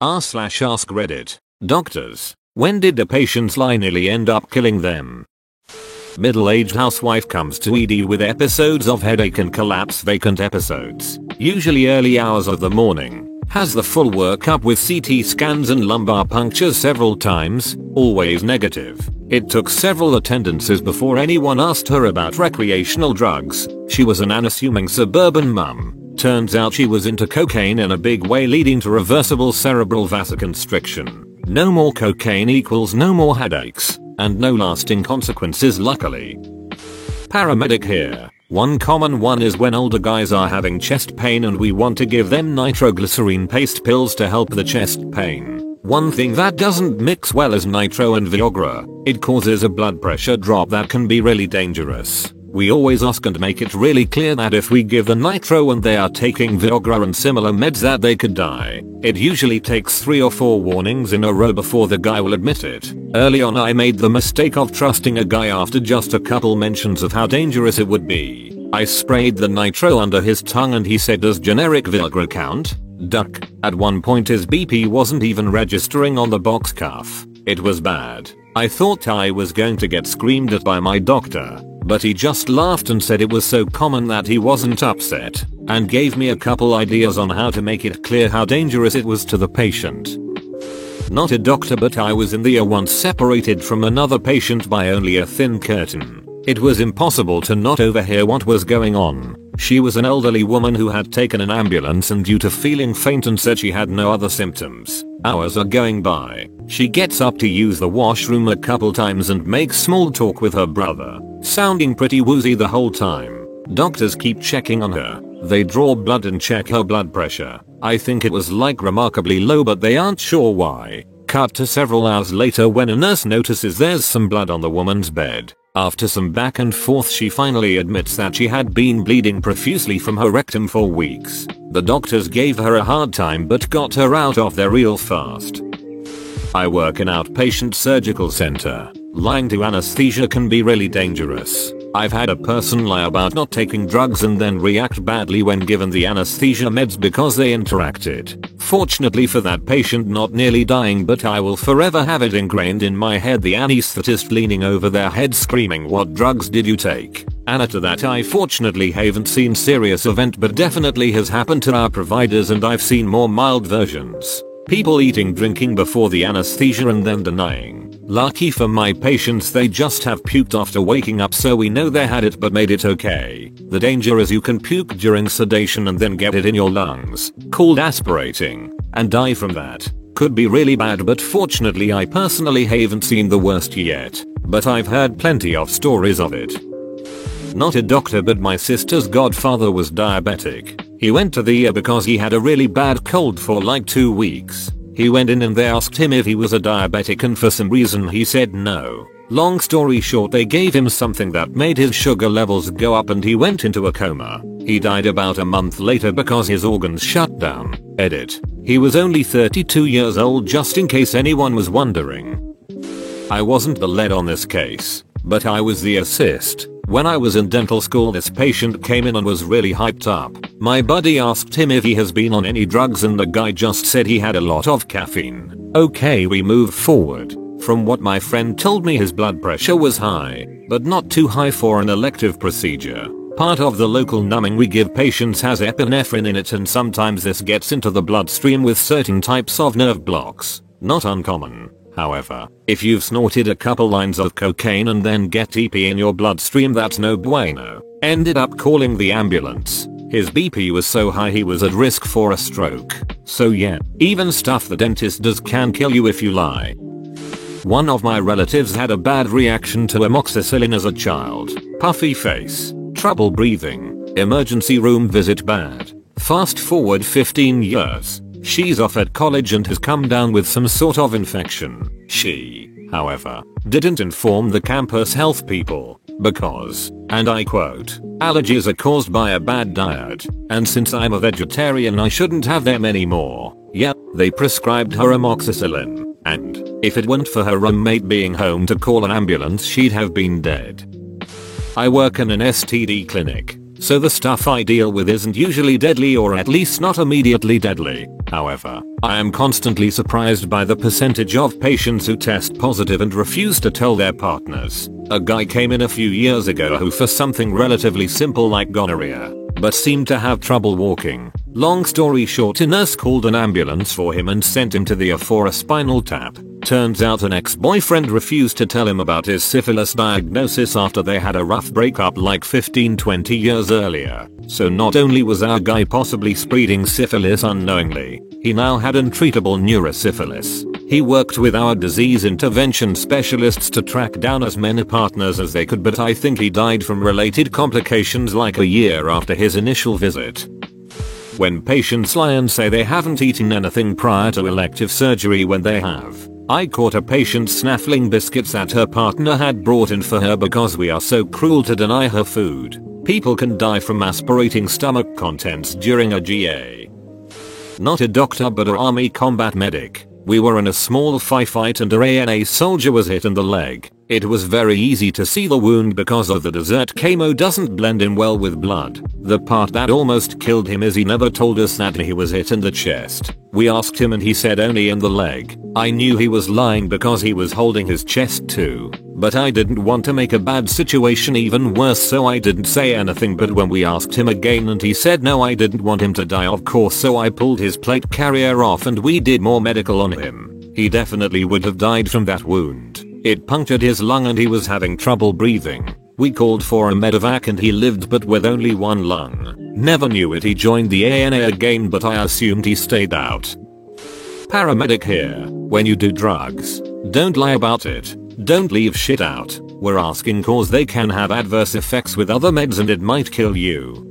r/ask Reddit. Doctors, when did the patient's lie nearly end up killing them? Middle-aged housewife comes to ED with episodes of headache and collapse, vacant episodes, usually early hours of the morning. Has the full workup with CT scans and lumbar punctures several times, always negative. It took several attendances before anyone asked her about recreational drugs. She was an unassuming suburban mum. Turns out she was into cocaine in a big way, leading to reversible cerebral vasoconstriction. No more cocaine equals no more headaches, and no lasting consequences luckily. Paramedic here. One common one is when older guys are having chest pain and we want to give them nitroglycerine paste pills to help the chest pain. One thing that doesn't mix well is nitro and Viagra. It causes a blood pressure drop that can be really dangerous. We always ask and make it really clear that if we give the nitro and they are taking Viagra and similar meds that they could die. It usually takes 3 or 4 warnings in a row before the guy will admit it. Early on I made the mistake of trusting a guy after just a couple mentions of how dangerous it would be. I sprayed the nitro under his tongue and he said, "Does generic Viagra count?" Duck. At one point his BP wasn't even registering on the box cuff. It was bad. I thought I was going to get screamed at by my doctor, but he just laughed and said it was so common that he wasn't upset, and gave me a couple ideas on how to make it clear how dangerous it was to the patient. Not a doctor, but I was in the ER once, separated from another patient by only a thin curtain. It was impossible to not overhear what was going on. She was an elderly woman who had taken an ambulance and due to feeling faint and said she had no other symptoms. Hours are going by. She gets up to use the washroom a couple times and makes small talk with her brother, sounding pretty woozy the whole time. Doctors keep checking on her. They draw blood and check her blood pressure. I think it was like remarkably low, but they aren't sure why. Cut to several hours later when a nurse notices there's some blood on the woman's bed. After some back and forth she finally admits that she had been bleeding profusely from her rectum for weeks. The doctors gave her a hard time but got her out of there real fast. I work in outpatient surgical center. Lying to anesthesia can be really dangerous. I've had a person lie about not taking drugs and then react badly when given the anesthesia meds because they interacted. Fortunately for that patient, not nearly dying, but I will forever have it ingrained in my head, the anesthetist leaning over their head screaming, "What drugs did you take?" And to that I fortunately haven't seen serious event, but definitely has happened to our providers, and I've seen more mild versions. People eating, drinking before the anesthesia and then denying. Lucky for my patients they just have puked after waking up, so we know they had it but made it okay. The danger is you can puke during sedation and then get it in your lungs, called aspirating, and die from that. Could be really bad, but fortunately I personally haven't seen the worst yet, but I've heard plenty of stories of it. Not a doctor, but my sister's godfather was diabetic. He went to the ER because he had a really bad cold for like 2 weeks. He went in and they asked him if he was a diabetic, and for some reason he said no. Long story short, they gave him something that made his sugar levels go up and he went into a coma. He died about a month later because his organs shut down. Edit. He was only 32 years old, just in case anyone was wondering. I wasn't the lead on this case, but I was the assist. When I was in dental school, this patient came in and was really hyped up. My buddy asked him if he has been on any drugs and the guy just said he had a lot of caffeine. Okay, we moved forward. From what my friend told me, his blood pressure was high, but not too high for an elective procedure. Part of the local numbing we give patients has epinephrine in it, and sometimes this gets into the bloodstream with certain types of nerve blocks. Not uncommon. However, if you've snorted a couple lines of cocaine and then get EP in your bloodstream, that's no bueno. Ended up calling the ambulance. His BP was so high he was at risk for a stroke. So yeah, even stuff the dentist does can kill you if you lie. One of my relatives had a bad reaction to amoxicillin as a child. Puffy face, trouble breathing, emergency room visit bad. Fast forward 15 years. She's off at college and has come down with some sort of infection. She, however, didn't inform the campus health people because, and I quote, "allergies are caused by a bad diet, and since I'm a vegetarian I shouldn't have them anymore." Yep, they prescribed her amoxicillin, and if it weren't for her roommate being home to call an ambulance, she'd have been dead. I work in an STD clinic, so the stuff I deal with isn't usually deadly, or at least not immediately deadly. However, I am constantly surprised by the percentage of patients who test positive and refuse to tell their partners. A guy came in a few years ago who for something relatively simple like gonorrhea, but seemed to have trouble walking. Long story short, a nurse called an ambulance for him and sent him to the ER for a spinal tap. Turns out an ex-boyfriend refused to tell him about his syphilis diagnosis after they had a rough breakup like 15-20 years earlier. So not only was our guy possibly spreading syphilis unknowingly, he now had untreatable neurosyphilis. He worked with our disease intervention specialists to track down as many partners as they could, but I think he died from related complications like a year after his initial visit. When patients lie and say they haven't eaten anything prior to elective surgery when they have. I caught a patient snaffling biscuits that her partner had brought in for her because we are so cruel to deny her food. People can die from aspirating stomach contents during a GA. Not a doctor but an army combat medic. We were in a small firefight and a ANA soldier was hit in the leg. It was very easy to see the wound because of the desert camo doesn't blend in well with blood. The part that almost killed him is he never told us that he was hit in the chest. We asked him and he said only in the leg. I knew he was lying because he was holding his chest too. But I didn't want to make a bad situation even worse, so I didn't say anything. But when we asked him again and he said no, I didn't want him to die of course, so I pulled his plate carrier off and we did more medical on him. He definitely would have died from that wound. It punctured his lung and he was having trouble breathing. We called for a medevac and he lived but with only one lung. Never knew it. He joined the ANA again but I assumed he stayed out. Paramedic here. When you do drugs, don't lie about it. Don't leave shit out. We're asking cause they can have adverse effects with other meds and it might kill you.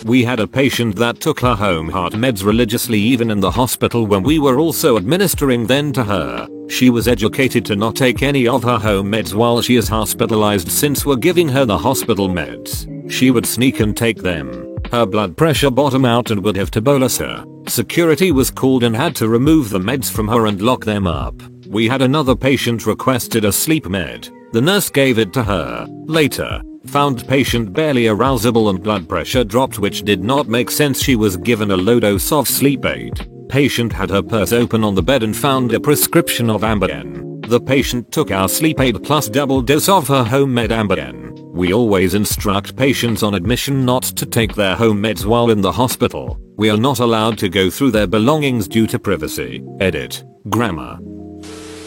We had a patient that took her home heart meds religiously even in the hospital when we were also administering them to her. She was educated to not take any of her home meds while she is hospitalized since we're giving her the hospital meds. She would sneak and take them. Her blood pressure bottomed out and would have to bolus her. Security was called and had to remove the meds from her and lock them up. We had another patient requested a sleep med. The nurse gave it to her. Later, found patient barely arousable and blood pressure dropped, which did not make sense. She was given a low dose of sleep aid. Patient had her purse open on the bed and found a prescription of Ambien. The patient took our sleep aid plus double dose of her home med Ambien. We always instruct patients on admission not to take their home meds while in the hospital. We are not allowed to go through their belongings due to privacy. Edit. Grammar.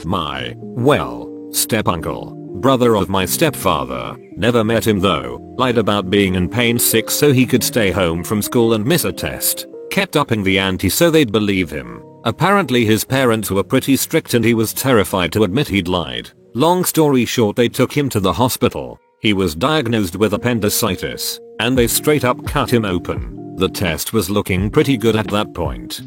My, well, step-uncle, brother of my stepfather, never met him though, lied about being in pain sick so he could stay home from school and miss a test, kept upping the ante so they'd believe him. Apparently his parents were pretty strict and he was terrified to admit he'd lied. Long story short, they took him to the hospital. He was diagnosed with appendicitis, and they straight up cut him open. The test was looking pretty good at that point.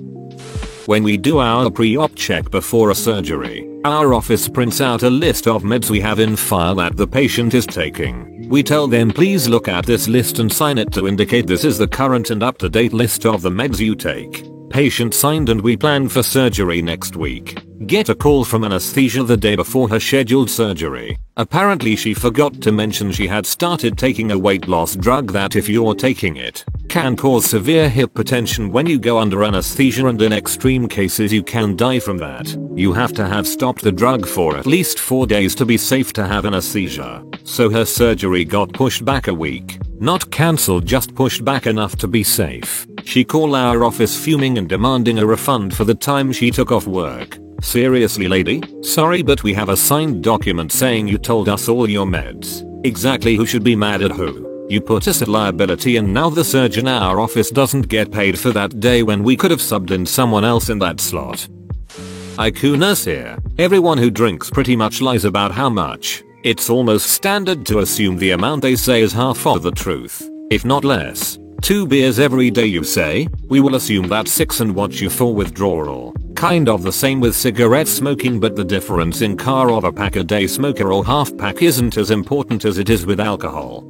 When we do our pre-op check before a surgery, our office prints out a list of meds we have in file that the patient is taking. We tell them please look at this list and sign it to indicate this is the current and up-to-date list of the meds you take. Patient signed and we plan for surgery next week. Get a call from anesthesia the day before her scheduled surgery. Apparently she forgot to mention she had started taking a weight loss drug that, if you're taking it, can cause severe hypotension when you go under anesthesia, and in extreme cases you can die from that. You have to have stopped the drug for at least 4 days to be safe to have anesthesia. So her surgery got pushed back a week. Not cancelled, just pushed back enough to be safe. She called our office fuming and demanding a refund for the time she took off work. Seriously lady? Sorry, but we have a signed document saying you told us all your meds. Exactly who should be mad at who? You put us at liability and now the surgeon at our office doesn't get paid for that day when we could have subbed in someone else in that slot. IQ nurse here. Everyone who drinks pretty much lies about how much. It's almost standard to assume the amount they say is half of the truth, if not less. 2 beers every day you say? We will assume that's 6 and watch you for withdrawal. Kind of the same with cigarette smoking, but the difference in car of a pack a day smoker or half pack isn't as important as it is with alcohol.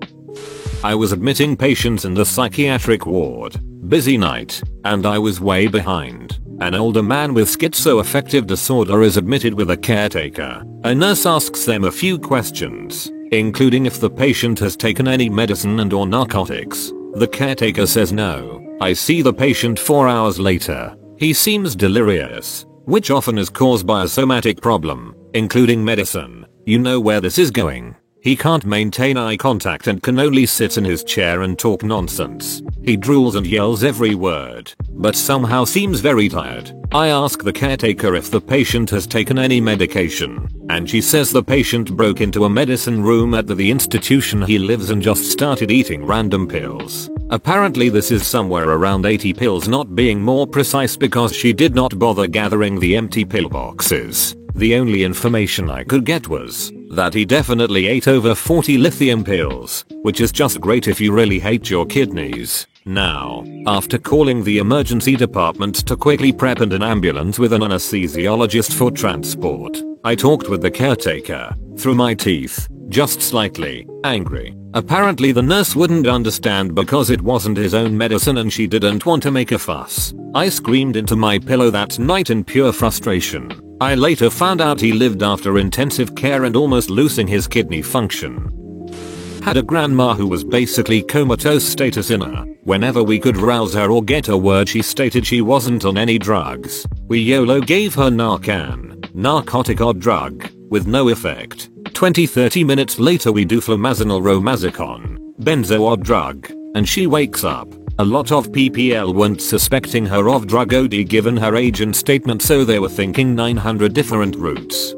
I was admitting patients in the psychiatric ward. Busy night, and I was way behind. An older man with schizoaffective disorder is admitted with a caretaker. A nurse asks them a few questions, including if the patient has taken any medicine and/or narcotics. The caretaker says no. I see the patient 4 hours later. He seems delirious, which often is caused by a somatic problem, including medicine. You know where this is going. He can't maintain eye contact and can only sit in his chair and talk nonsense. He drools and yells every word, but somehow seems very tired. I ask the caretaker if the patient has taken any medication, and she says the patient broke into a medicine room at the institution he lives and just started eating random pills. Apparently this is somewhere around 80 pills, not being more precise because she did not bother gathering the empty pill boxes. The only information I could get was that he definitely ate over 40 lithium pills, which is just great if you really hate your kidneys. Now, after calling the emergency department to quickly prep and an ambulance with an anesthesiologist for transport, I talked with the caretaker, through my teeth, just slightly angry. Apparently the nurse wouldn't understand because it wasn't his own medicine and she didn't want to make a fuss. I screamed into my pillow that night in pure frustration. I later found out he lived after intensive care and almost losing his kidney function. Had a grandma who was basically comatose status in her. Whenever we could rouse her or get a word, she stated she wasn't on any drugs. We YOLO gave her Narcan, narcotic odd drug, with no effect. 20-30 minutes later we do flumazenil romazicon, benzo odd drug, and she wakes up. A lot of PPL weren't suspecting her of drug OD given her age and statement, so they were thinking 900 different routes.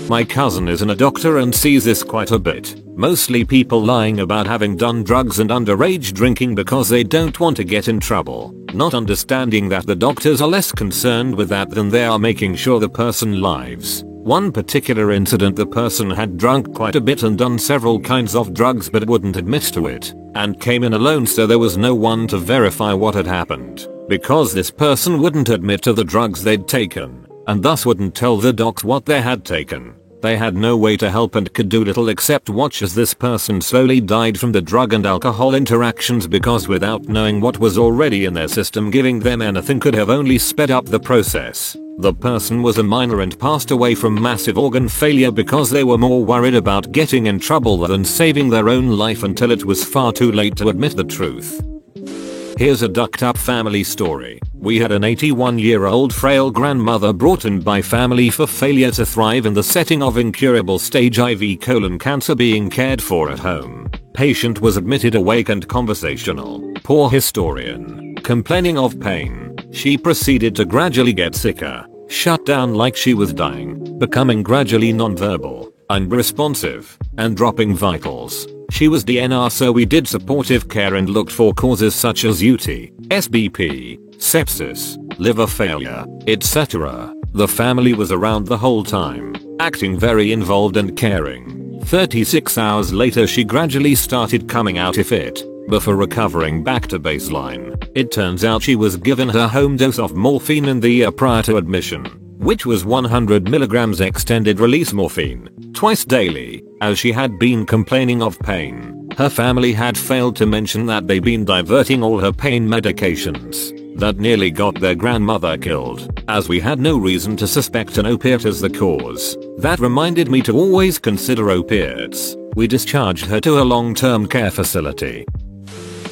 My cousin isn't a doctor and sees this quite a bit. Mostly people lying about having done drugs and underage drinking because they don't want to get in trouble, not understanding that the doctors are less concerned with that than they are making sure the person's lives. One particular incident, the person had drunk quite a bit and done several kinds of drugs but wouldn't admit to it, and came in alone, so there was no one to verify what had happened, because this person wouldn't admit to the drugs they'd taken, and thus wouldn't tell the docs what they had taken. They had no way to help and could do little except watch as this person slowly died from the drug and alcohol interactions, because without knowing what was already in their system, giving them anything could have only sped up the process. The person was a minor and passed away from massive organ failure because they were more worried about getting in trouble than saving their own life until it was far too late to admit the truth. Here's a ducked up family story. We had an 81-year-old frail grandmother brought in by family for failure to thrive in the setting of incurable stage IV colon cancer, being cared for at home. Patient was admitted awake and conversational. Poor historian. Complaining of pain. She proceeded to gradually get sicker, shut down like she was dying, becoming gradually nonverbal, unresponsive, and dropping vitals. She was DNR, so we did supportive care and looked for causes such as UTI, SBP, sepsis, liver failure, etc. The family was around the whole time, acting very involved and caring. 36 hours later she gradually started coming out of it, before recovering back to baseline. It turns out she was given her home dose of morphine in the year prior to admission, which was 100 mg extended release morphine, twice daily, as she had been complaining of pain. Her family had failed to mention that they'd been diverting all her pain medications. That nearly got their grandmother killed, as we had no reason to suspect an opiate as the cause. That reminded me to always consider opiates. We discharged her to a long-term care facility.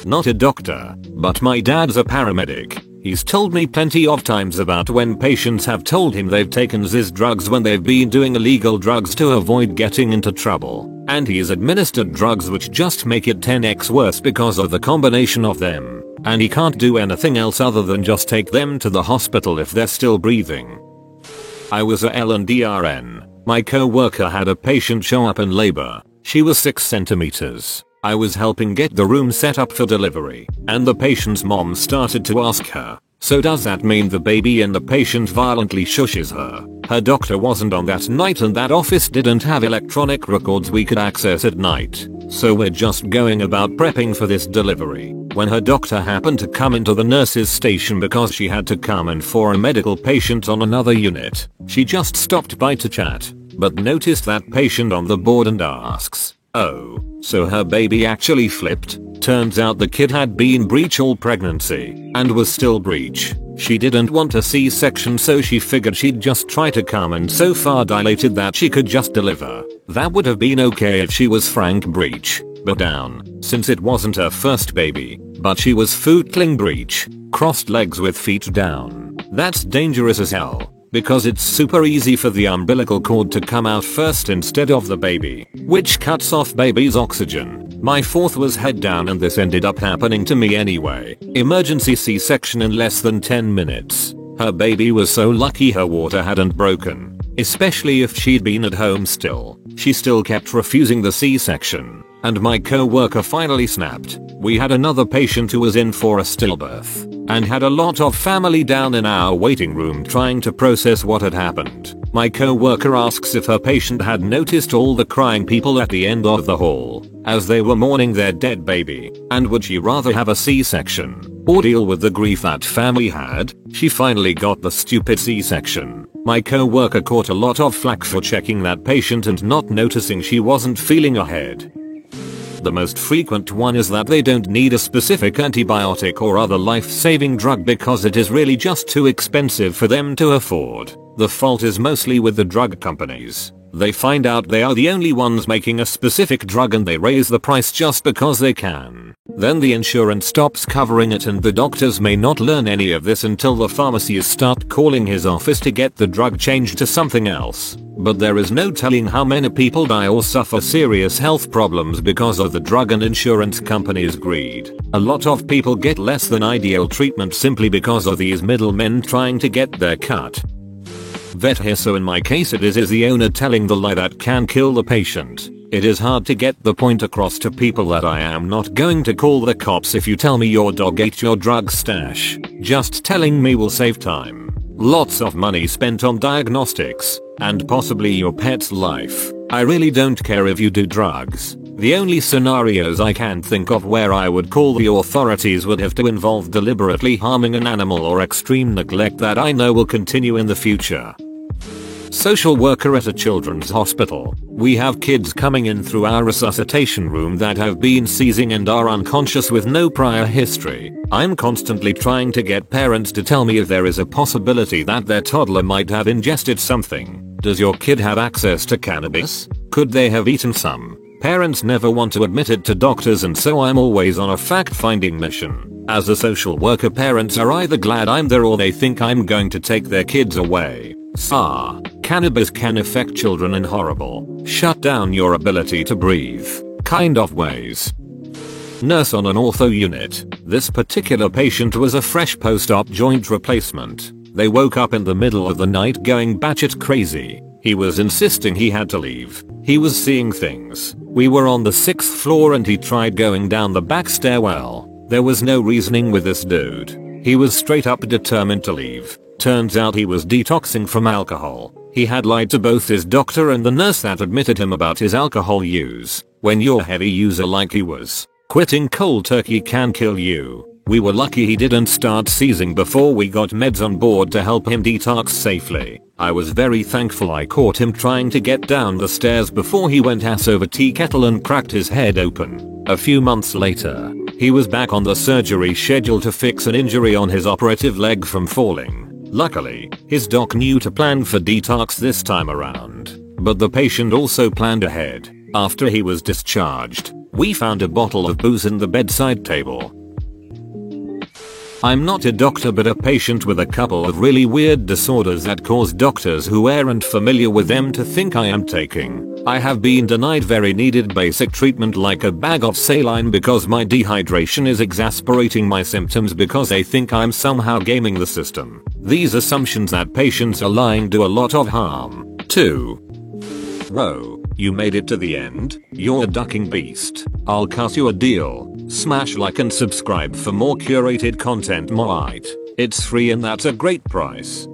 Not a doctor, but my dad's a paramedic. He's told me plenty of times about when patients have told him they've taken these drugs when they've been doing illegal drugs to avoid getting into trouble, and he's administered drugs which just make it 10x worse because of the combination of them, and he can't do anything else other than just take them to the hospital if they're still breathing. I was a L&D-RN. My co-worker had a patient show up in labor. She was 6 centimeters. I was helping get the room set up for delivery, and the patient's mom started to ask her, "So does that mean the baby?" and the patient violently shushes her. Her doctor wasn't on that night and that office didn't have electronic records we could access at night, so we're just going about prepping for this delivery, when her doctor happened to come into the nurse's station because she had to come in for a medical patient on another unit. She just stopped by to chat, but noticed that patient on the board and asks, "Oh, so her baby actually flipped?" Turns out the kid had been breech all pregnancy and was still breech. She didn't want a C-section, so she figured she'd just try to come and so far dilated that she could just deliver. That would have been okay if she was frank breech, but down, since it wasn't her first baby, but she was footling breech. crossed legs with feet down. That's dangerous as hell, because it's super easy for the umbilical cord to come out first instead of the baby, which cuts off baby's oxygen. My fourth was head down and this ended up happening to me anyway. Emergency C-section in less than 10 minutes. Her baby was so lucky her water hadn't broken, especially if she'd been at home still. She still kept refusing the C-section, and my co-worker finally snapped. We had another patient who was in for a stillbirth, and had a lot of family down in our waiting room trying to process what had happened. My co-worker asks if her patient had noticed all the crying people at the end of the hall, as they were mourning their dead baby, and would she rather have a C-section, or deal with the grief that family had. She finally got the stupid C-section. My co-worker caught a lot of flack for checking that patient and not noticing she wasn't feeling ahead. The most frequent one is that they don't need a specific antibiotic or other life-saving drug because it is really just too expensive for them to afford. The fault is mostly with the drug companies. They find out they are the only ones making a specific drug and they raise the price just because they can. Then the insurance stops covering it and the doctors may not learn any of this until the pharmacies start calling his office to get the drug changed to something else. But there is no telling how many people die or suffer serious health problems because of the drug and insurance companies' greed. A lot of people get less than ideal treatment simply because of these middlemen trying to get their cut. Vet here, so in my case it is the owner telling the lie that can kill the patient. It is hard to get the point across to people that I am not going to call the cops if you tell me your dog ate your drug stash. Just telling me will save time, lots of money spent on diagnostics, and possibly your pet's life. I really don't care if you do drugs. The only scenarios I can think of where I would call the authorities would have to involve deliberately harming an animal or extreme neglect that I know will continue in the future. Social worker at a children's hospital. We have kids coming in through our resuscitation room that have been seizing and are unconscious with no prior history. I'm constantly trying to get parents to tell me if there is a possibility that their toddler might have ingested something. Does your kid have access to cannabis? Could they have eaten some? Parents never want to admit it to doctors, and so I'm always on a fact-finding mission. As a social worker, parents are either glad I'm there or they think I'm going to take their kids away. Cannabis can affect children in horrible, shut down your ability to breathe kind of ways. Nurse on an ortho unit. This particular patient was a fresh post-op joint replacement. They woke up in the middle of the night going batshit crazy. He was insisting he had to leave. He was seeing things. We were on the 6th floor and he tried going down the back stairwell. There was no reasoning with this dude. He was straight up determined to leave. Turns out he was detoxing from alcohol. He had lied to both his doctor and the nurse that admitted him about his alcohol use. When you're a heavy user like he was, quitting cold turkey can kill you. We were lucky he didn't start seizing before we got meds on board to help him detox safely. I was very thankful I caught him trying to get down the stairs before he went ass over tea kettle and cracked his head open. A few months later, he was back on the surgery schedule to fix an injury on his operative leg from falling. Luckily, his doc knew to plan for detox this time around. But the patient also planned ahead. After he was discharged, we found a bottle of booze in the bedside table. I'm not a doctor but a patient with a couple of really weird disorders that cause doctors who aren't familiar with them to think I am taking. I have been denied very needed basic treatment like a bag of saline because my dehydration is exasperating my symptoms because they think I'm somehow gaming the system. These assumptions that patients are lying do a lot of harm. 2. Whoa, you made it to the end? You're a ducking beast. I'll cut you a deal. Smash like and subscribe for more curated content. It's free and that's a great price.